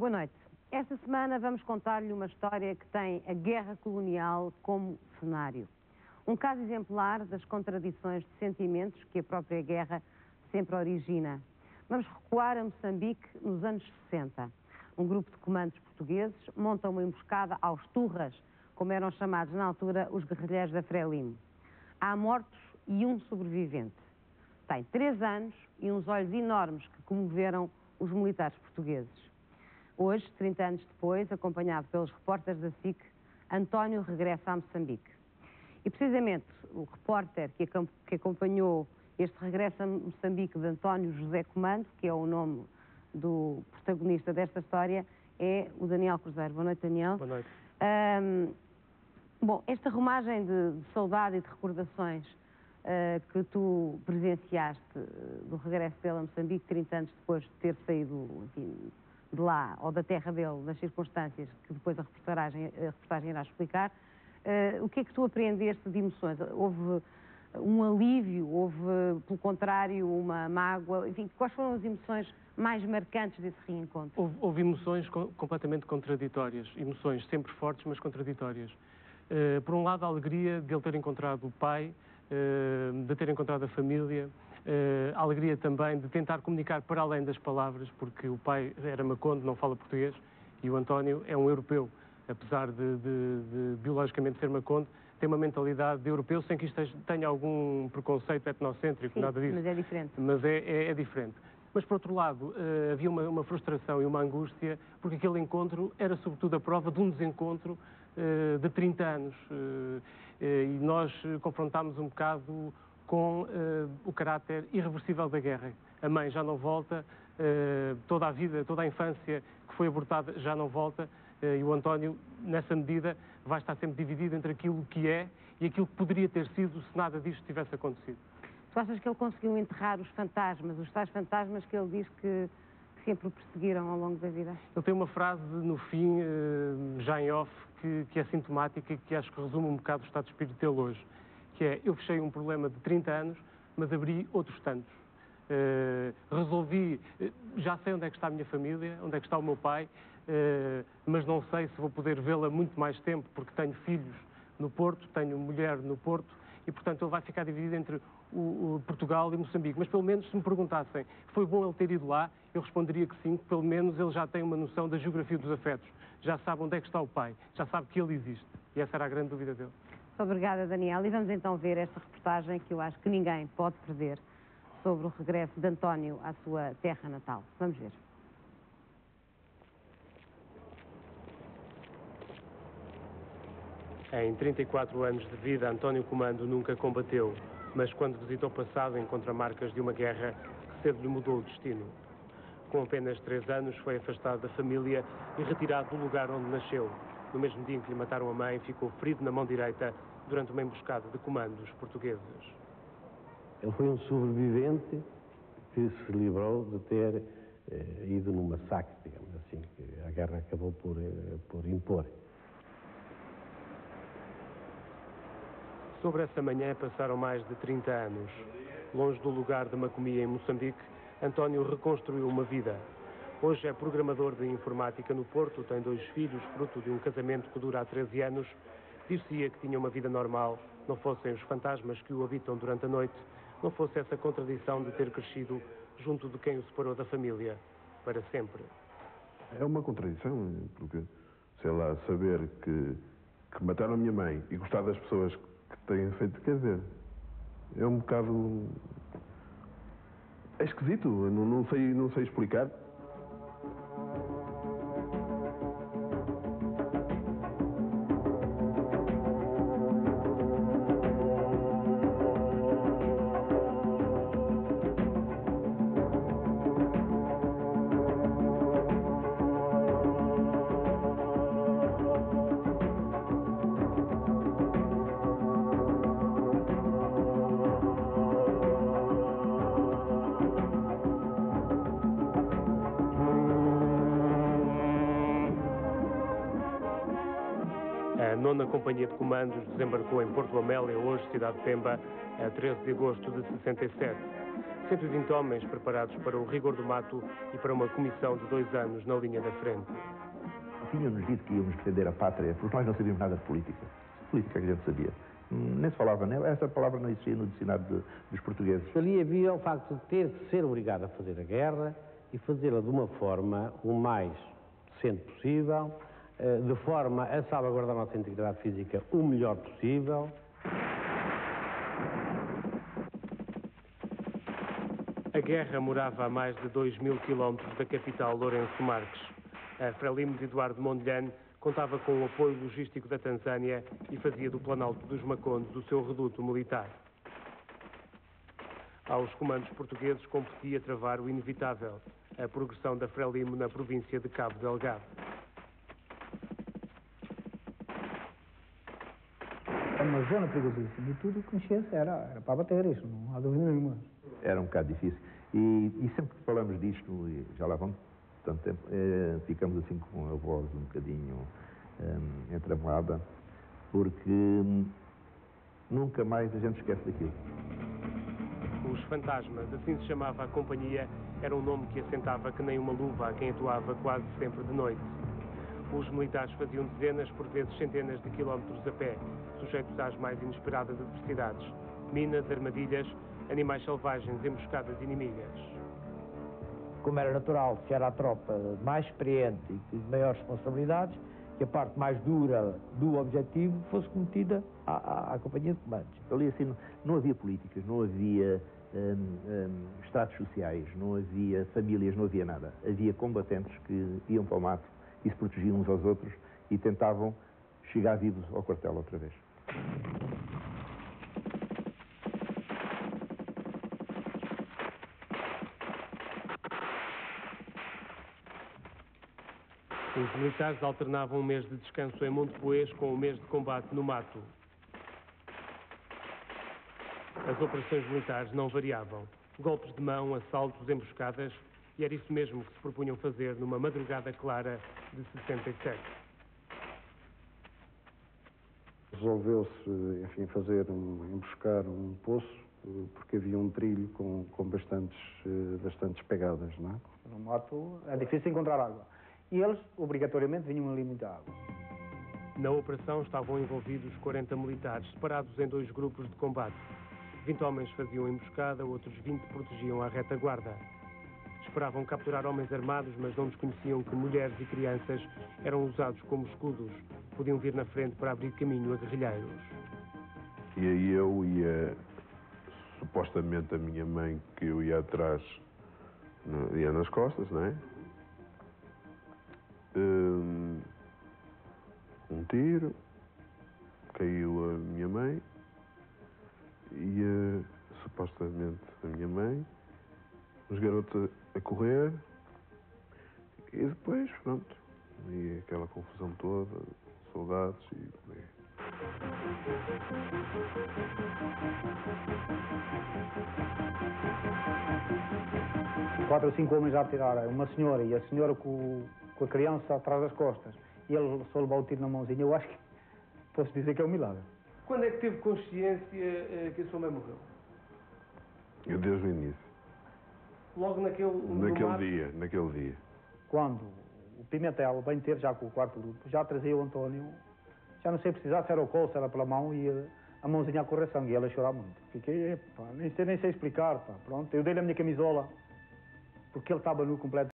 Boa noite. Esta semana vamos contar-lhe uma história que tem a guerra colonial como cenário. Um caso exemplar das contradições de sentimentos que a própria guerra sempre origina. Vamos recuar a Moçambique nos anos 60. Um grupo de comandos portugueses monta uma emboscada aos Turras, como eram chamados na altura os guerrilheiros da Frelimo. Há mortos e um sobrevivente. Tem 3 anos e uns olhos enormes que comoveram os militares portugueses. Hoje, 30 anos depois, acompanhado pelos repórteres da SIC, António regressa a Moçambique. E precisamente o repórter que acompanhou este regresso a Moçambique de António José Comando, que é o nome do protagonista desta história, é o Daniel Cruzeiro. Boa noite, Daniel. Boa noite. Bom, esta romagem de saudade e de recordações que tu presenciaste do regresso dele a Moçambique, 30 anos depois de ter saído, enfim, de lá, ou da terra dele, nas circunstâncias que depois a reportagem irá explicar, o que é que tu apreendeste de emoções? Houve um alívio, houve, pelo contrário, uma mágoa? Enfim, quais foram as emoções mais marcantes desse reencontro? Houve emoções completamente contraditórias, emoções sempre fortes, mas contraditórias. Por um lado, a alegria de ele ter encontrado o pai, de ter encontrado a família, a alegria também de tentar comunicar para além das palavras, porque o pai era maconde, não fala português, e o António é um europeu, apesar de biologicamente ser maconde, tem uma mentalidade de europeu, sem que isto tenha algum preconceito etnocêntrico, nada disso. Mas é diferente. Mas é diferente. Mas, por outro lado, havia uma frustração e uma angústia, porque aquele encontro era, sobretudo, a prova de um desencontro de 30 anos. E nós confrontámos um bocado com o caráter irreversível da guerra. A mãe já não volta, toda a vida, toda a infância que foi abortada já não volta, e o António, nessa medida, vai estar sempre dividido entre aquilo que é e aquilo que poderia ter sido se nada disto tivesse acontecido. Tu achas que ele conseguiu enterrar os fantasmas, os tais fantasmas que ele diz que sempre o perseguiram ao longo da vida? Ele tem uma frase no fim, já em off, que é sintomática e que acho que resume um bocado o estado de espírito dele hoje, que é: eu fechei um problema de 30 anos, mas abri outros tantos. Resolvi, já sei onde é que está a minha família, onde é que está o meu pai, mas não sei se vou poder vê-la muito mais tempo, porque tenho filhos no Porto, tenho mulher no Porto, e portanto ele vai ficar dividido entre o Portugal e Moçambique. Mas pelo menos, se me perguntassem, foi bom ele ter ido lá, eu responderia que sim, que pelo menos ele já tem uma noção da geografia dos afetos, já sabe onde é que está o pai, já sabe que ele existe, e essa era a grande dúvida dele. Obrigada, Daniel. E vamos então ver esta reportagem que eu acho que ninguém pode perder sobre o regresso de António à sua terra natal. Vamos ver. Em 34 anos de vida, António Comando nunca combateu, mas quando visitou o passado encontra marcas de uma guerra que cedo lhe mudou o destino. Com apenas 3 anos foi afastado da família e retirado do lugar onde nasceu. No mesmo dia em que lhe mataram a mãe, ficou ferido na mão direita durante uma emboscada de comandos portugueses. Ele foi um sobrevivente que se livrou de ter ido num massacre, digamos assim, que a guerra acabou por impor. Sobre essa manhã passaram mais de 30 anos. Longe do lugar de Macomia, em Moçambique, António reconstruiu uma vida. Hoje é programador de informática no Porto, tem 2 filhos, fruto de um casamento que dura há 13 anos. Dir-se-ia que tinha uma vida normal, não fossem os fantasmas que o habitam durante a noite, não fosse essa contradição de ter crescido junto de quem o separou da família, para sempre. É uma contradição, porque, sei lá, saber que mataram a minha mãe e gostar das pessoas que têm feito, quer dizer, é um bocado... é esquisito, não sei explicar. A 9ª Companhia de Comandos desembarcou em Porto Amélia, hoje cidade de Pemba, a 13 de agosto de 67. 120 homens preparados para o rigor do mato e para uma comissão de 2 anos na linha da frente. Tinham-nos dito que íamos defender a pátria, porque nós não sabíamos nada de política. Política que a gente sabia. Nem se falava nela, essa palavra não existia no dicionário dos portugueses. Ali havia o facto de ter que ser obrigado a fazer a guerra e fazê-la de uma forma o mais decente possível, de forma a salvaguardar a nossa integridade física o melhor possível. A guerra morava a mais de 2.000 quilómetros da capital Lourenço Marques. A Frelimo de Eduardo Mondlane contava com o apoio logístico da Tanzânia e fazia do Planalto dos Macondes o seu reduto militar. Aos comandos portugueses competia travar o inevitável, a progressão da Frelimo na província de Cabo Delgado. É uma zona perigosíssima e tudo que mexesse era para bater isso, não há dúvida nenhuma. Era um bocado difícil. E sempre que falamos disto, e já lá vamos tanto tempo, ficamos assim com a voz um bocadinho entramulada, porque nunca mais a gente esquece daquilo. Os Fantasmas, assim se chamava a companhia, era um nome que assentava que nem uma luva a quem atuava quase sempre de noite. Os militares faziam dezenas, por vezes centenas de quilómetros a pé, sujeitos às mais inesperadas adversidades. Minas, armadilhas, animais selvagens, emboscadas inimigas. Como era natural, se era a tropa mais experiente e de maiores responsabilidades, que a parte mais dura do objetivo fosse cometida à companhia de comandos. Ali assim não havia políticas, não havia estratos sociais, não havia famílias, não havia nada. Havia combatentes que iam para o mato e se protegiam uns aos outros e tentavam chegar vivos ao quartel outra vez. Os militares alternavam um mês de descanso em Montepoês com um mês de combate no mato. As operações militares não variavam. Golpes de mão, assaltos, emboscadas, e era isso mesmo que se propunham fazer numa madrugada clara de 67. Resolveu-se, enfim, emboscar um poço, porque havia um trilho com bastantes pegadas, não é? No mato é difícil encontrar água. E eles, obrigatoriamente, vinham ali muita água. Na operação estavam envolvidos 40 militares, separados em 2 grupos de combate. 20 homens faziam emboscada, outros 20 protegiam a retaguarda. Esperavam capturar homens armados, mas não desconheciam que mulheres e crianças eram usados como escudos. Podiam vir na frente para abrir caminho a guerrilheiros. E aí eu ia, supostamente a minha mãe, que eu ia atrás, ia nas costas, não é? Um tiro, caiu a minha mãe e supostamente a minha mãe, os garotos a correr e depois, pronto, e aquela confusão toda, soldados e por aí. Quatro ou 5 homens a atirar, uma senhora e a senhora com a criança atrás das costas. E ele só levou o tiro na mãozinha. Eu acho que posso dizer que é um milagre. Quando é que teve consciência que a sua mãe morreu? Eu desde o início. Logo naquele dia. Quando o Pimentel vem ter já com o 4º grupo, já trazia o António, já não sei precisar se era o colo, se era pela mão, e a mãozinha a correr sangue, e ela a chorar muito. Fiquei, pá, nem sei explicar, pá, pronto. Eu dei-lhe a minha camisola, porque ele estava nu completo.